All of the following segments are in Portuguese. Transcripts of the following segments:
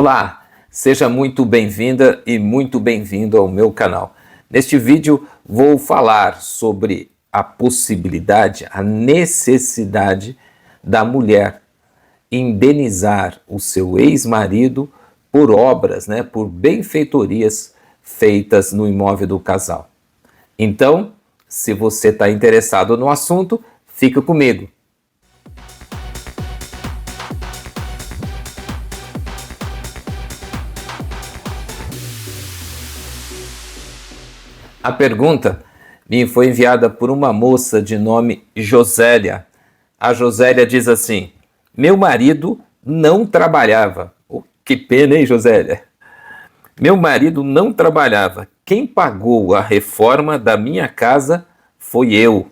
Olá, seja muito bem-vinda e muito bem-vindo ao meu canal. Neste vídeo vou falar sobre a possibilidade, a necessidade da mulher indenizar o seu ex-marido por obras, por benfeitorias feitas no imóvel do casal. Então, se você está interessado no assunto, fica comigo. A pergunta me foi enviada por uma moça de nome Josélia. A Josélia diz assim: meu marido não trabalhava. Oh, que pena, hein, Josélia? Meu marido não trabalhava. Quem pagou a reforma da minha casa foi eu.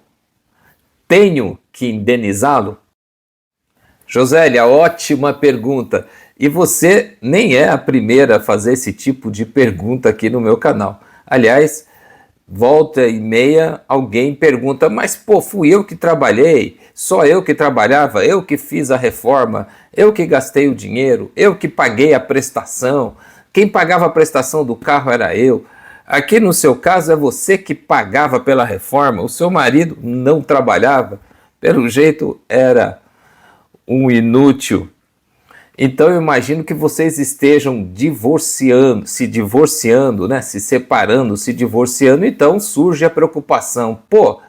Tenho que indenizá-lo? Josélia, ótima pergunta. E você nem é a primeira a fazer esse tipo de pergunta aqui no meu canal. Aliás, volta e meia alguém pergunta, mas pô, fui eu que trabalhei, só eu que trabalhava, eu que fiz a reforma, eu que gastei o dinheiro, eu que paguei a prestação, quem pagava a prestação do carro era eu. Aqui no seu caso é você que pagava pela reforma, o seu marido não trabalhava, pelo jeito era um inútil. Então eu imagino que vocês estejam se divorciando, se separando, se divorciando, então surge a preocupação. Pô,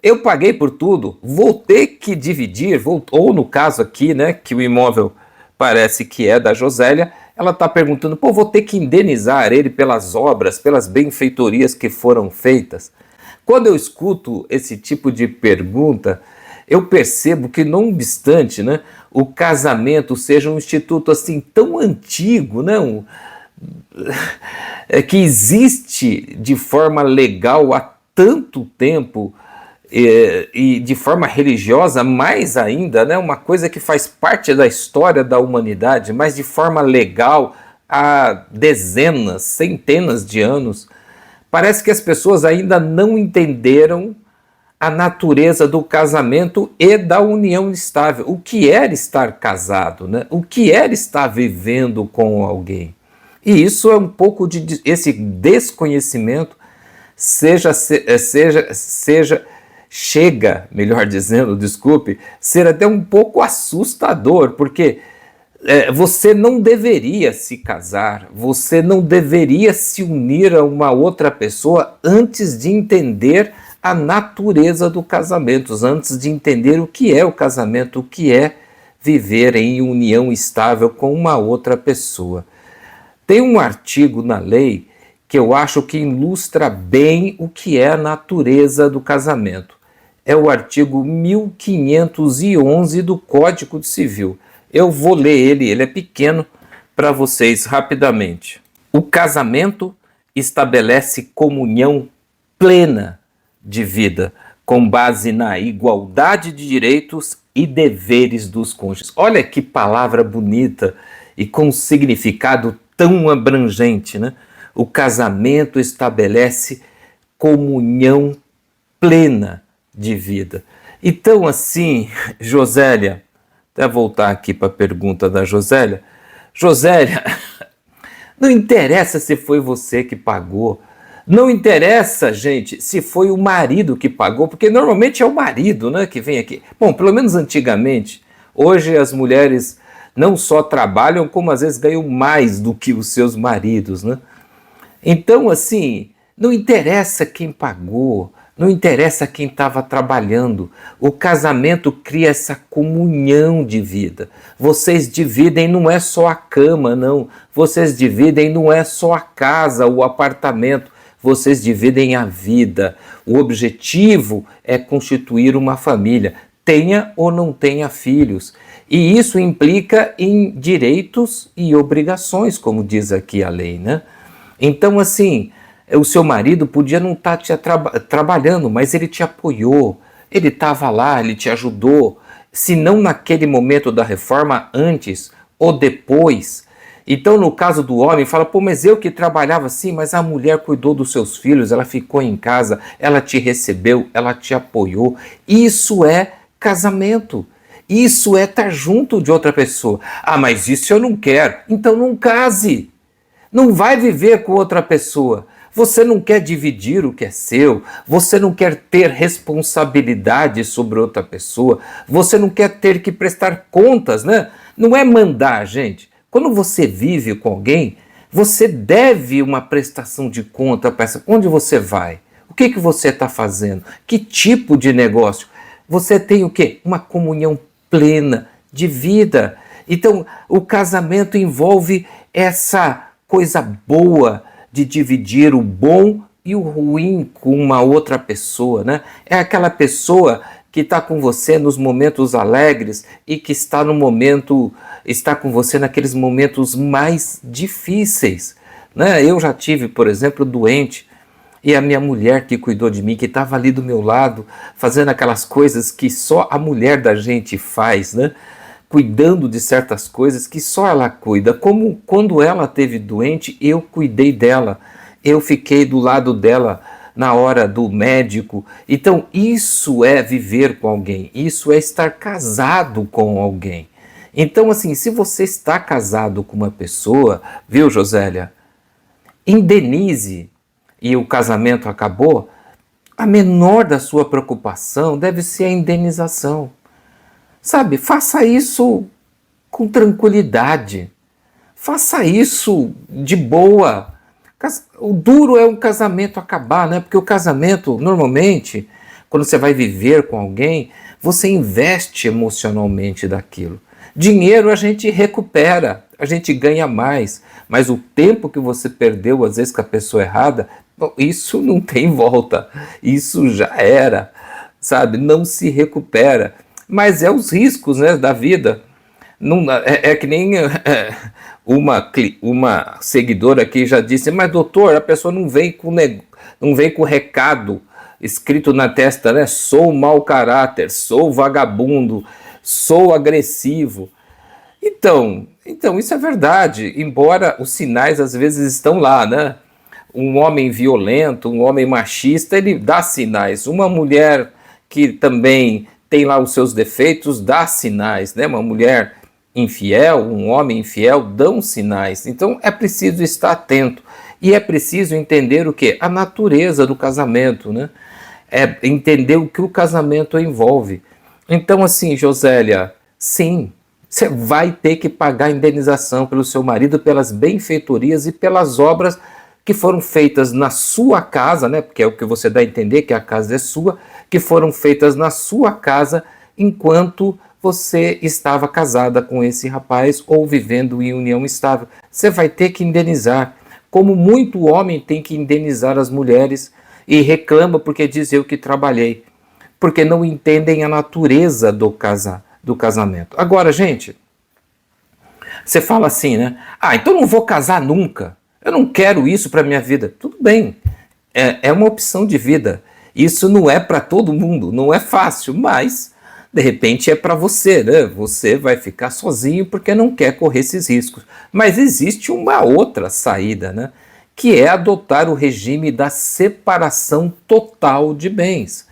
eu paguei por tudo, vou ter que dividir, ou no caso aqui, que o imóvel parece que é da Josélia, ela está perguntando, pô, vou ter que indenizar ele pelas obras, pelas benfeitorias que foram feitas. Quando eu escuto esse tipo de pergunta, eu percebo que, não obstante o casamento seja um instituto assim tão antigo, que existe de forma legal há tanto tempo e de forma religiosa mais ainda, uma coisa que faz parte da história da humanidade, mas de forma legal há dezenas, centenas de anos, parece que as pessoas ainda não entenderam a natureza do casamento e da união estável. O que era estar casado, O que era estar vivendo com alguém. E isso é um pouco de esse desconhecimento chega, melhor dizendo, desculpe, ser até um pouco assustador, porque você não deveria se casar, você não deveria se unir a uma outra pessoa antes de entender a natureza do casamento, antes de entender o que é o casamento, o que é viver em união estável com uma outra pessoa. Tem um artigo na lei que eu acho que ilustra bem o que é a natureza do casamento. É o artigo 1511 do Código Civil. Eu vou ler ele é pequeno para vocês rapidamente. O casamento estabelece comunhão plena de vida, com base na igualdade de direitos e deveres dos cônjuges. Olha que palavra bonita e com significado tão abrangente, O casamento estabelece comunhão plena de vida. Então, assim, Josélia, até voltar aqui para a pergunta da Josélia. Josélia, não interessa se foi você que pagou, não interessa, gente, se foi o marido que pagou, porque normalmente é o marido, que vem aqui. Bom, pelo menos antigamente. Hoje as mulheres não só trabalham, como às vezes ganham mais do que os seus maridos, Então, assim, não interessa quem pagou, não interessa quem estava trabalhando. O casamento cria essa comunhão de vida. Vocês dividem, não é só a cama, não. Vocês dividem, não é só a casa, o apartamento. Vocês dividem a vida. O objetivo é constituir uma família, tenha ou não tenha filhos. E isso implica em direitos e obrigações, como diz aqui a lei, Então, assim, o seu marido podia não estar trabalhando, mas ele te apoiou, ele estava lá, ele te ajudou. Se não naquele momento da reforma, antes ou depois. Então, no caso do homem, fala, pô, mas eu que trabalhava assim, mas a mulher cuidou dos seus filhos, ela ficou em casa, ela te recebeu, ela te apoiou. Isso é casamento. Isso é estar junto de outra pessoa. Ah, mas isso eu não quero. Então não case. Não vai viver com outra pessoa. Você não quer dividir o que é seu, você não quer ter responsabilidade sobre outra pessoa, você não quer ter que prestar contas, né? Não é mandar, gente. Quando você vive com alguém, você deve uma prestação de conta para essa. Onde você vai? O que você está fazendo? Que tipo de negócio? Você tem o quê? Uma comunhão plena de vida. Então, o casamento envolve essa coisa boa de dividir o bom e o ruim com uma outra pessoa, né? É aquela pessoa que está com você nos momentos alegres e que está com você naqueles momentos mais difíceis, né? Eu já tive, por exemplo, doente, e a minha mulher que cuidou de mim, que estava ali do meu lado, fazendo aquelas coisas que só a mulher da gente faz, né? Cuidando de certas coisas que só ela cuida. Como quando ela esteve doente, eu cuidei dela. Eu fiquei do lado dela na hora do médico. Então, isso é viver com alguém. Isso é estar casado com alguém. Então, assim, se você está casado com uma pessoa, viu, Josélia? Indenize e o casamento acabou, a menor da sua preocupação deve ser a indenização. Sabe, faça isso com tranquilidade, faça isso de boa. O duro é um casamento acabar, né? Porque o casamento, normalmente, quando você vai viver com alguém, você investe emocionalmente daquilo. Dinheiro a gente recupera, a gente ganha mais, mas o tempo que você perdeu, às vezes, com a pessoa errada, isso não tem volta, isso já era, sabe? Não se recupera. Mas é os riscos, né, da vida. Não, é que nem uma seguidora aqui já disse, mas doutor, a pessoa não vem com recado escrito na testa, né? Sou mau caráter, sou vagabundo, sou agressivo. Então, isso é verdade, embora os sinais às vezes estão lá, né? Um homem violento, um homem machista, ele dá sinais. Uma mulher que também tem lá os seus defeitos, dá sinais, né? Uma mulher infiel, um homem infiel, dão sinais. Então é preciso estar atento e é preciso entender o quê? A natureza do casamento, né? É entender o que o casamento envolve. Então, assim, Josélia, sim, você vai ter que pagar indenização pelo seu marido, pelas benfeitorias e pelas obras que foram feitas na sua casa, né? Porque é o que você dá a entender, que a casa é sua, que foram feitas na sua casa enquanto você estava casada com esse rapaz ou vivendo em união estável. Você vai ter que indenizar, como muito homem tem que indenizar as mulheres e reclama porque diz eu que trabalhei, porque não entendem a natureza do casamento. Agora, gente, você fala assim, né? Ah, então não vou casar nunca. Eu não quero isso para minha vida. Tudo bem, é uma opção de vida. Isso não é para todo mundo, não é fácil, mas de repente é para você, né? Você vai ficar sozinho porque não quer correr esses riscos. Mas existe uma outra saída, né? Que é adotar o regime da separação total de bens.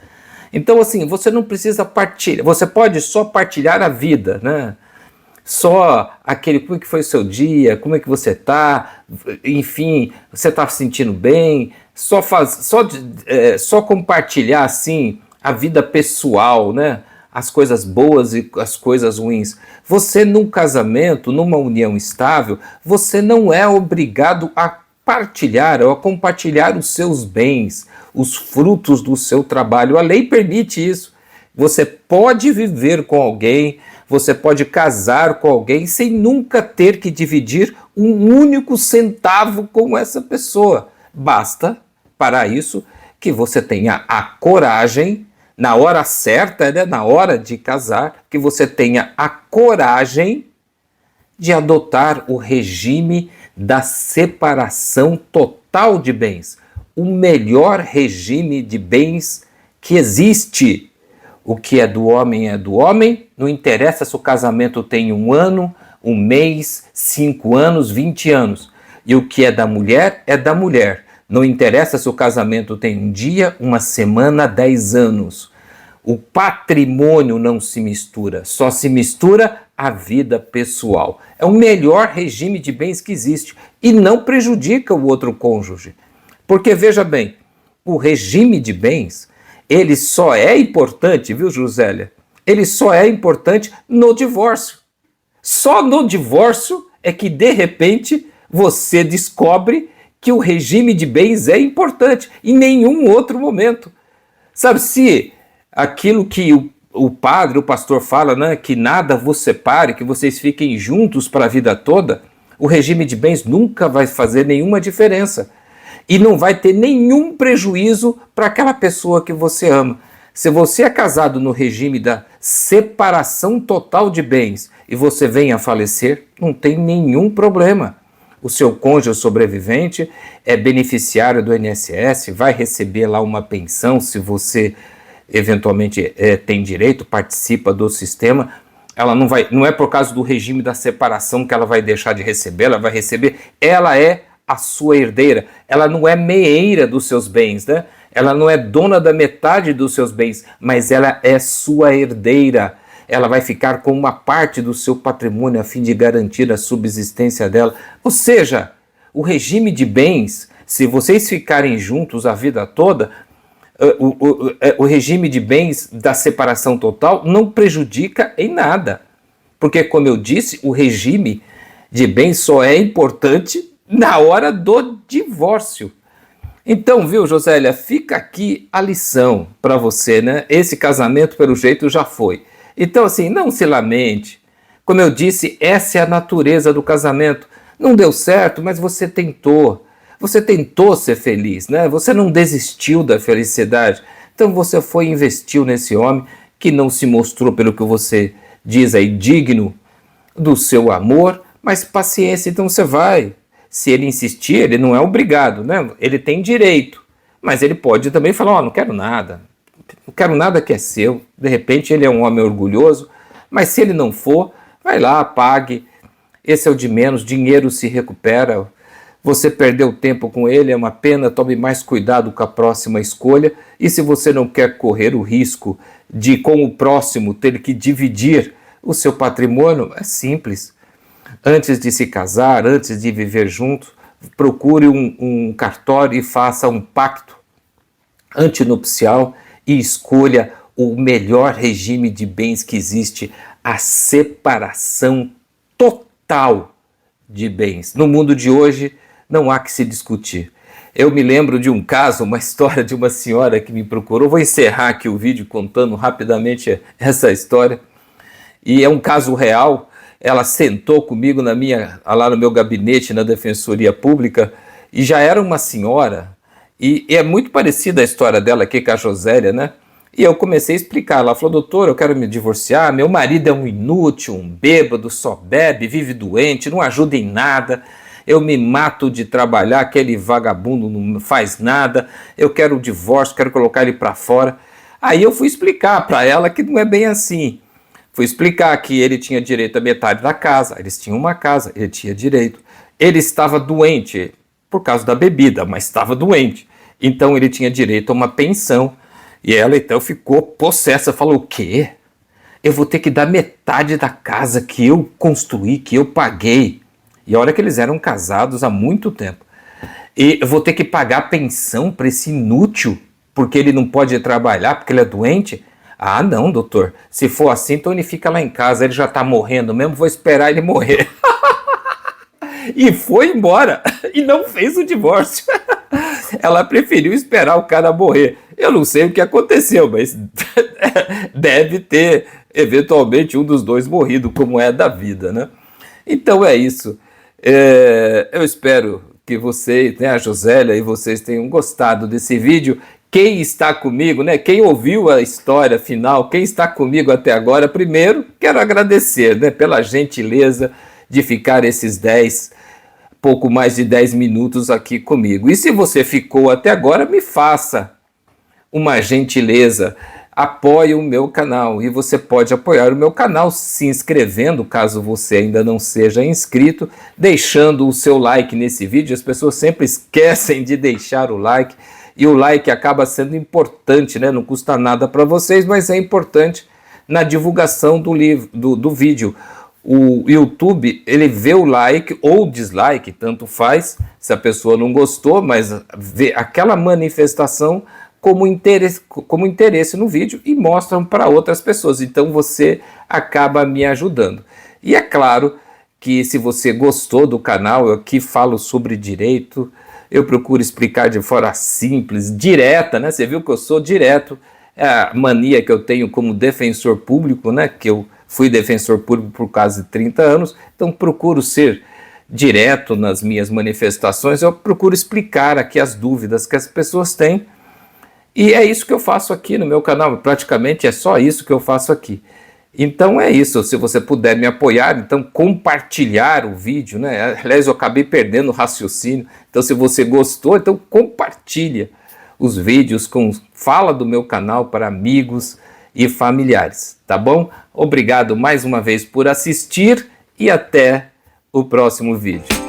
Então, assim, você não precisa partilhar, você pode só partilhar a vida, né? Só aquele, como é que foi o seu dia, como é que você está, enfim, você está se sentindo bem, só compartilhar, assim, a vida pessoal, né? As coisas boas e as coisas ruins. Você, num casamento, numa união estável, você não é obrigado a partilhar ou a compartilhar os seus bens, os frutos do seu trabalho. A lei permite isso. Você pode viver com alguém, você pode casar com alguém sem nunca ter que dividir um único centavo com essa pessoa. Basta, para isso, que você tenha a coragem, na hora certa, né, na hora de casar, que você tenha a coragem de adotar o regime da separação total de bens. O melhor regime de bens que existe. O que é do homem, não interessa se o casamento tem 1 ano, 1 mês, 5 anos, 20 anos. E o que é da mulher, não interessa se o casamento tem 1 dia, 1 semana, 10 anos. O patrimônio não se mistura, só se mistura a vida pessoal. É o melhor regime de bens que existe e não prejudica o outro cônjuge. Porque, veja bem, o regime de bens, ele só é importante, viu, Josélia? Ele só é importante no divórcio. Só no divórcio é que, de repente, você descobre que o regime de bens é importante, em nenhum outro momento. Sabe, se aquilo que o padre, o pastor fala, né, que nada vos separe, que vocês fiquem juntos para a vida toda, o regime de bens nunca vai fazer nenhuma diferença. E não vai ter nenhum prejuízo para aquela pessoa que você ama. Se você é casado no regime da separação total de bens e você vem a falecer, não tem nenhum problema. O seu cônjuge sobrevivente é beneficiário do INSS, vai receber lá uma pensão se você eventualmente tem direito, participa do sistema. Ela não é por causa do regime da separação que ela vai deixar de receber, ela vai receber, ela é a sua herdeira, ela não é meeira dos seus bens, né? Ela não é dona da metade dos seus bens, mas ela é sua herdeira. Ela vai ficar com uma parte do seu patrimônio a fim de garantir a subsistência dela. Ou seja, o regime de bens, se vocês ficarem juntos a vida toda, o regime de bens da separação total não prejudica em nada. Porque, como eu disse, o regime de bens só é importante na hora do divórcio. Então, viu, Josélia, fica aqui a lição para você, né? Esse casamento, pelo jeito, já foi. Então, assim, não se lamente. Como eu disse, essa é a natureza do casamento. Não deu certo, mas você tentou. Você tentou ser feliz, né? Você não desistiu da felicidade. Então você foi e investiu nesse homem que não se mostrou, pelo que você diz aí, digno do seu amor, mas paciência, então você vai. Se ele insistir, ele não é obrigado, né? Ele tem direito, mas ele pode também falar, não quero nada que é seu. De repente ele é um homem orgulhoso, mas se ele não for, vai lá, pague. Esse é o de menos, dinheiro se recupera. Você perdeu tempo com ele, é uma pena, tome mais cuidado com a próxima escolha. E se você não quer correr o risco de, com o próximo, ter que dividir o seu patrimônio, é simples. Antes de se casar, antes de viver junto, procure um cartório e faça um pacto antinupcial e escolha o melhor regime de bens que existe, a separação total de bens. No mundo de hoje, não há que se discutir. Eu me lembro de um caso, uma história de uma senhora que me procurou. Vou encerrar aqui o vídeo contando rapidamente essa história. E é um caso real. Ela sentou comigo lá no meu gabinete na Defensoria Pública e já era uma senhora. E é muito parecida a história dela aqui com a Josélia, né? E eu comecei a explicar. Ela falou, doutor, eu quero me divorciar. Meu marido é um inútil, um bêbado, só bebe, vive doente, não ajuda em nada. Eu me mato de trabalhar, aquele vagabundo não faz nada, eu quero o divórcio, quero colocar ele para fora. Aí eu fui explicar para ela que não é bem assim. Fui explicar que ele tinha direito à metade da casa, eles tinham uma casa, ele tinha direito. Ele estava doente por causa da bebida, mas estava doente. Então ele tinha direito a uma pensão. E ela então ficou possessa, falou, o quê? Eu vou ter que dar metade da casa que eu construí, que eu paguei. E olha que eles eram casados há muito tempo. E eu vou ter que pagar pensão para esse inútil, porque ele não pode trabalhar, porque ele é doente? Ah, não, doutor. Se for assim, então ele fica lá em casa, ele já está morrendo mesmo, vou esperar ele morrer. E foi embora. E não fez o divórcio. Ela preferiu esperar o cara morrer. Eu não sei o que aconteceu, mas deve ter, eventualmente, um dos dois morrido, como é da vida, né? Então é isso. Eu espero que vocês, né, a Josélia e vocês tenham gostado desse vídeo. Quem está comigo, né, quem ouviu a história final, quem está comigo até agora, primeiro quero agradecer, né, pela gentileza de ficar pouco mais de 10 minutos aqui comigo. E se você ficou até agora, me faça uma gentileza, apoie o meu canal. E você pode apoiar o meu canal se inscrevendo, caso você ainda não seja inscrito, deixando o seu like nesse vídeo. As pessoas sempre esquecem de deixar o like. e o like acaba sendo importante, né? Não custa nada para vocês, mas é importante na divulgação do vídeo. O YouTube, ele vê o like ou dislike, tanto faz, se a pessoa não gostou, mas vê aquela manifestação como interesse no vídeo e mostram para outras pessoas. Então você acaba me ajudando. E é claro que se você gostou do canal, eu aqui falo sobre direito, eu procuro explicar de forma simples, direta, né? Você viu que eu sou direto, é a mania que eu tenho como defensor público, né? Que eu fui defensor público por quase 30 anos, então procuro ser direto nas minhas manifestações, eu procuro explicar aqui as dúvidas que as pessoas têm, e é isso que eu faço aqui no meu canal, praticamente é só isso que eu faço aqui. Então é isso, se você puder me apoiar, então compartilhar o vídeo, né? Aliás, eu acabei perdendo o raciocínio, então se você gostou, então compartilha os vídeos, fala do meu canal para amigos e familiares, tá bom? Obrigado mais uma vez por assistir e até o próximo vídeo.